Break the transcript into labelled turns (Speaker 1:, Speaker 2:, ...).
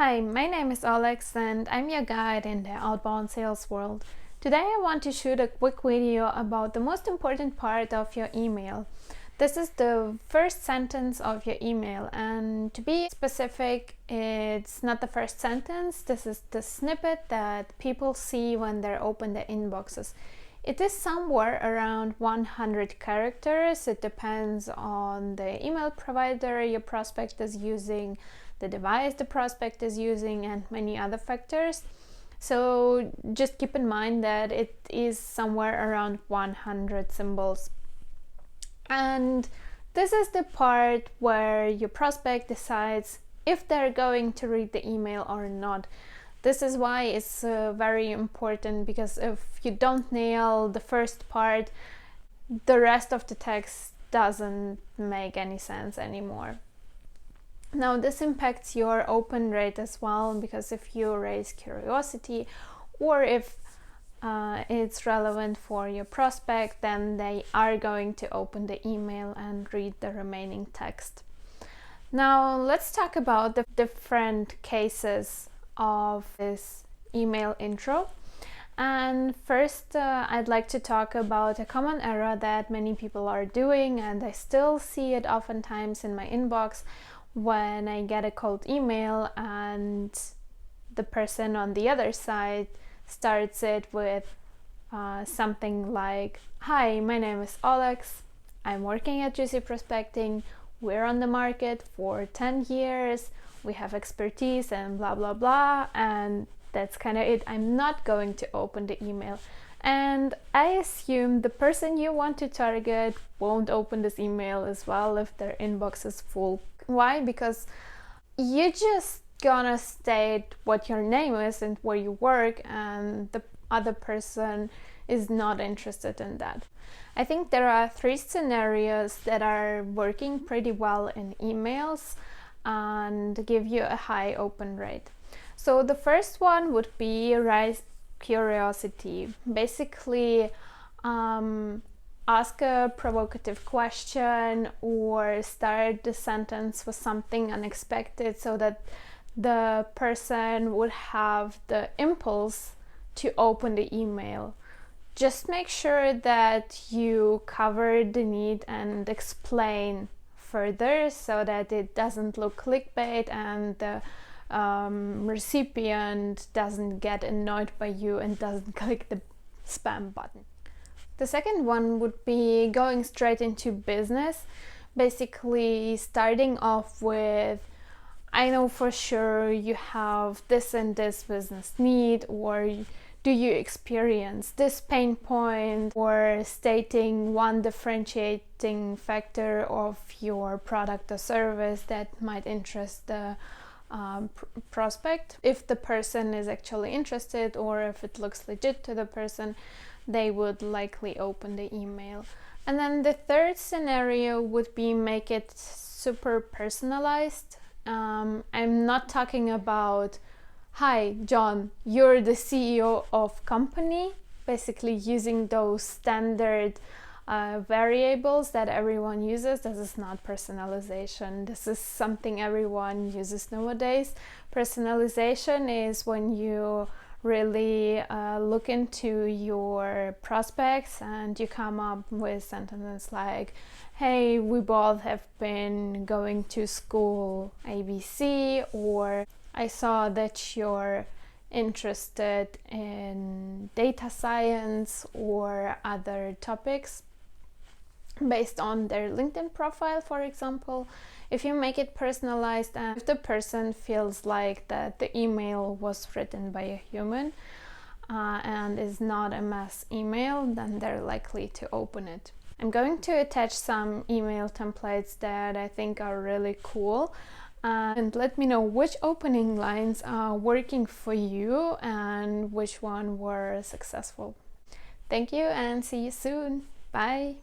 Speaker 1: Hi, my name is Alex and I'm your guide in the outbound sales world. Today I want to shoot a quick video about the most important part of your email. This is the first sentence of your email, and to be specific, it's not the first sentence. This is the snippet that people see when they open their inboxes. It is somewhere around 100 characters. It depends on the email provider your prospect is using, the device the prospect is using, and many other factors. So just keep in mind that it is somewhere around 100 symbols. And this is the part where your prospect decides if they're going to read the email or not. This is why it's very important, because if you don't nail the first part, the rest of the text doesn't make any sense anymore. Now this impacts your open rate as well, because if you raise curiosity or if it's relevant for your prospect, then they are going to open the email and read the remaining text. Now let's talk about the different cases of this email intro. And first I'd like to talk about a common error that many people are doing, and I still see it oftentimes in my inbox when I get a cold email and the person on the other side starts it with something like, "Hi, my name is Alex, I'm working at Juicy Prospecting, we're on the market for 10 years, we have expertise and blah blah blah," and that's kind of it. I'm not going to open the email, and I assume the person you want to target won't open this email as well if their inbox is full. Why? Because you just gonna state what your name is and where you work, and the other person is not interested in that. I think there are 3 scenarios that are working pretty well in emails and give you a high open rate. So the first one would be raise curiosity. Basically, ask a provocative question or start the sentence with something unexpected so that the person would have the impulse to open the email. Just make sure that you cover the need and explain further so that it doesn't look clickbait and the recipient doesn't get annoyed by you and doesn't click the spam button. The second one would be going straight into business, basically starting off with, "I know for sure you have this and this business need," or "Do you experience this pain point?" or stating one differentiating factor of your product or service that might interest the prospect. If the person is actually interested, or if it looks legit to the person, they would likely open the email. And then the third scenario would be make it super personalized. I'm not talking about, "Hi John, you're the CEO of company," basically using those standard variables that everyone uses. This is not personalization. This is something everyone uses nowadays. Personalization is when you really look into your prospects and you come up with sentences like, "Hey, we both have been going to school ABC," or "I saw that you're interested in data science," or other topics based on their LinkedIn profile, for example. If you make it personalized and if the person feels like that the email was written by a human and is not a mass email, then they're likely to open it. I'm going to attach some email templates that I think are really cool, and let me know which opening lines are working for you and which one were successful. Thank you and see you soon. Bye.